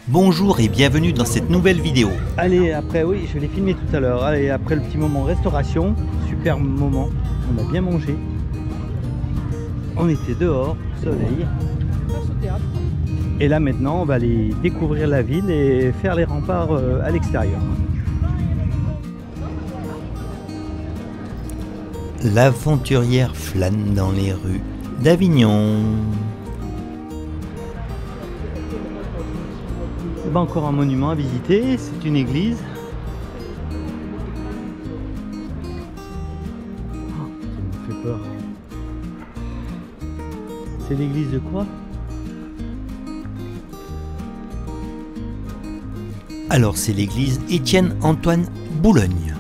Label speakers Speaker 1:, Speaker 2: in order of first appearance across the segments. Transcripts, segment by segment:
Speaker 1: Bonjour et bienvenue dans cette nouvelle vidéo.
Speaker 2: Allez, après, oui, je l'ai filmé tout à l'heure. Allez, après le petit moment restauration, super moment, on a bien mangé. On était dehors, soleil. Et là maintenant, on va aller découvrir la ville et faire les remparts à l'extérieur.
Speaker 1: L'aventurière flâne dans les rues d'Avignon.
Speaker 2: Ben, encore un monument à visiter, c'est une église. Oh, ça me fait peur. C'est l'église de quoi?
Speaker 1: Alors c'est l'église Étienne-Antoine Boulogne.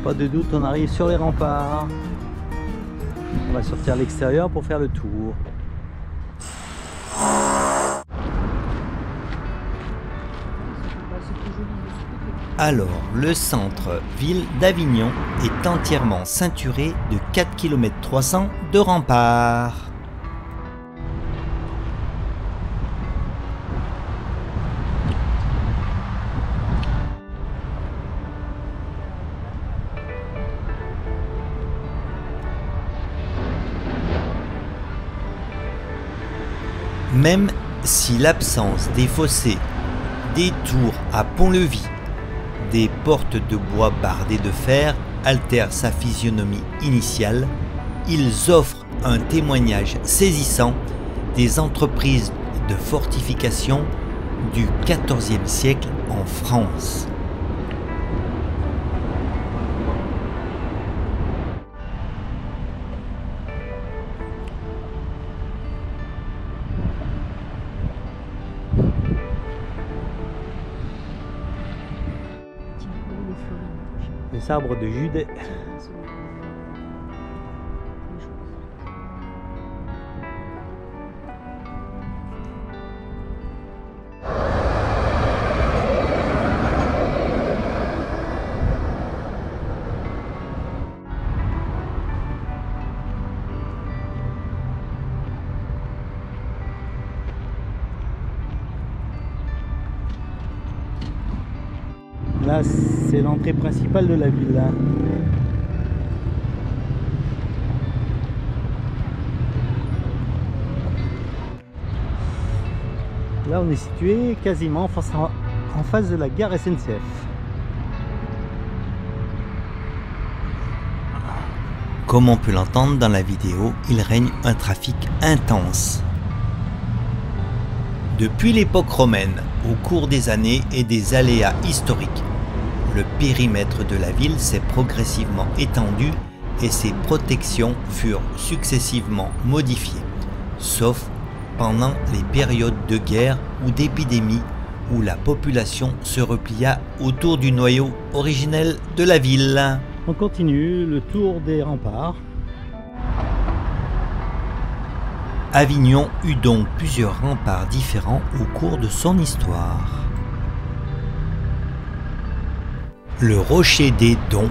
Speaker 2: Pas de doute, on arrive sur les remparts. On va sortir à l'extérieur pour faire le tour.
Speaker 1: Alors, le centre-ville d'Avignon est entièrement ceinturé de 4 km 300 de remparts. Même si l'absence des fossés, des tours à pont-levis, des portes de bois bardées de fer altèrent sa physionomie initiale, ils offrent un témoignage saisissant des entreprises de fortification du XIVe siècle en France.
Speaker 2: Les arbres de Judée. Là, c'est l'entrée principale de la ville. Là, on est situé quasiment en face de la gare SNCF.
Speaker 1: Comme on peut l'entendre dans la vidéo, il règne un trafic intense. Depuis l'époque romaine, au cours des années et des aléas historiques, le périmètre de la ville s'est progressivement étendu et ses protections furent successivement modifiées, sauf pendant les périodes de guerre ou d'épidémie où la population se replia autour du noyau originel de la ville.
Speaker 2: On continue le tour des remparts.
Speaker 1: Avignon eut donc plusieurs remparts différents au cours de son histoire. Le rocher des Doms,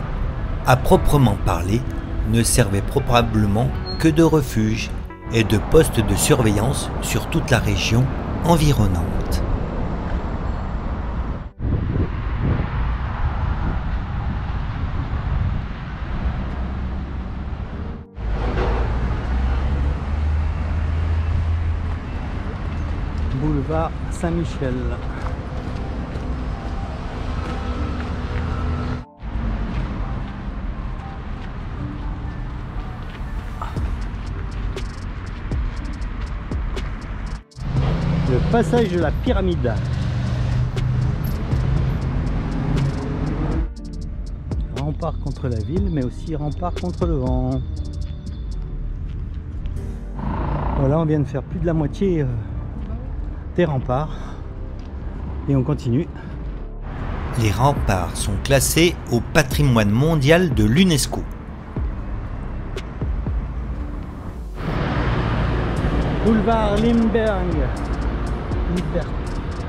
Speaker 1: à proprement parler, ne servait probablement que de refuge et de poste de surveillance sur toute la région environnante.
Speaker 2: Boulevard Saint-Michel. Le passage de la pyramide. Rempart contre la ville, mais aussi rempart contre le vent. Voilà, on vient de faire plus de la moitié des remparts et on continue.
Speaker 1: Les remparts sont classés au patrimoine mondial de l'UNESCO.
Speaker 2: Boulevard Limberg.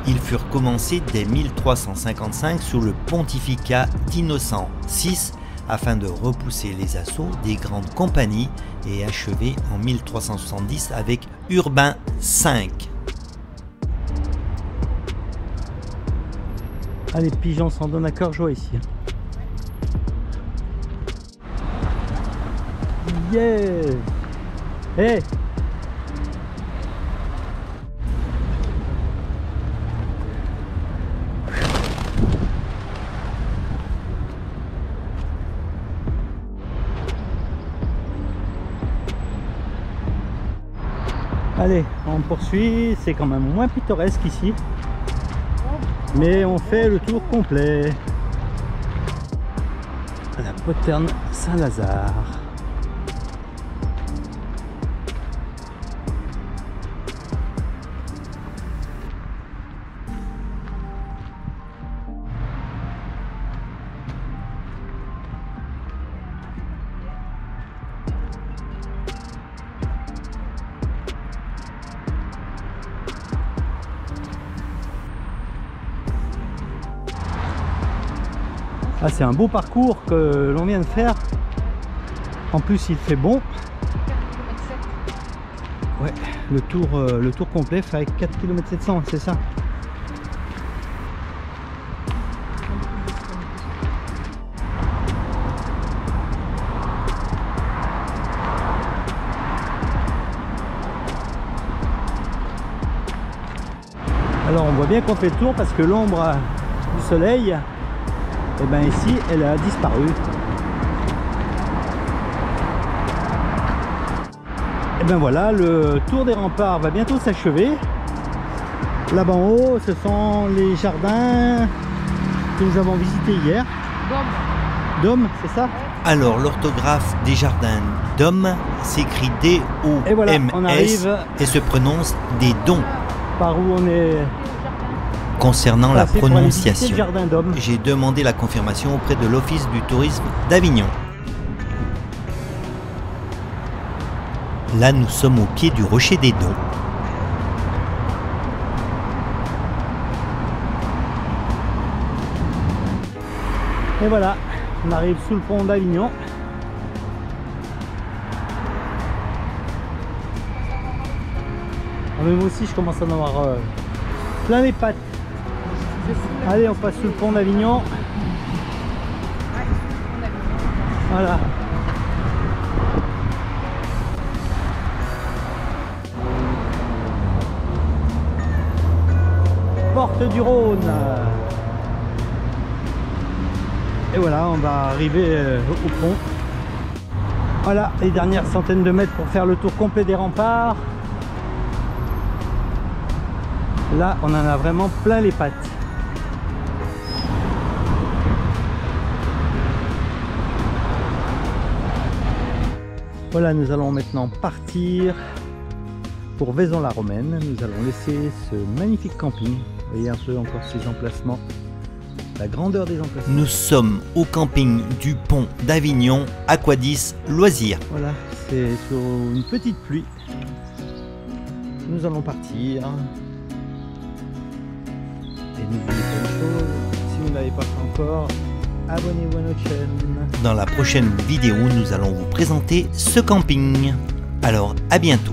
Speaker 1: Ils furent commencés dès 1355 sous le pontificat d'Innocent VI afin de repousser les assauts des grandes compagnies et achevés en 1370 avec Urbain V.
Speaker 2: Ah, les pigeons s'en donnent à cœur joie ici. Yeah! Hey! Allez, on poursuit, c'est quand même moins pittoresque ici. Mais on fait le tour complet. La poterne Saint-Lazare. Ah, c'est un beau parcours que l'on vient de faire. En plus, il fait bon. Ouais, le tour complet fait 4 km 700, c'est ça. Alors on voit bien qu'on fait le tour parce que l'ombre du soleil, et bien ici, elle a disparu. Et bien voilà, le tour des remparts va bientôt s'achever. Là-bas en haut, ce sont les jardins que nous avons visités hier. Dôme, c'est ça?
Speaker 1: Alors, l'orthographe des jardins Dôme s'écrit D-O-M-S
Speaker 2: et, voilà, on arrive
Speaker 1: et se prononce des Doms.
Speaker 2: Par où on est.
Speaker 1: Concernant la prononciation,
Speaker 2: jardin
Speaker 1: j'ai demandé la confirmation auprès de l'Office du tourisme d'Avignon. Là, nous sommes au pied du rocher des Doms.
Speaker 2: Et voilà, on arrive sous le pont d'Avignon. Ah, mais moi aussi, je commence à en avoir plein les pattes. Allez, on passe sous le pont d'Avignon. Voilà. Porte du Rhône. Et voilà, on va arriver au pont. Voilà, les dernières centaines de mètres pour faire le tour complet des remparts. Là, on en a vraiment plein les pattes. Voilà, nous allons maintenant partir pour Vaison-la-Romaine. Nous allons laisser ce magnifique camping. Vous voyez un peu encore ces emplacements, la grandeur des emplacements.
Speaker 1: Nous sommes au camping du pont d'Avignon, Aquadis Loisirs.
Speaker 2: Voilà, c'est sur une petite pluie. nous allons partir. Et n'oubliez pas une chose, si vous ne l'avez pas fait encore, abonnez-vous à notre chaîne.
Speaker 1: Dans la prochaine vidéo, nous allons vous présenter ce camping. Alors, à bientôt.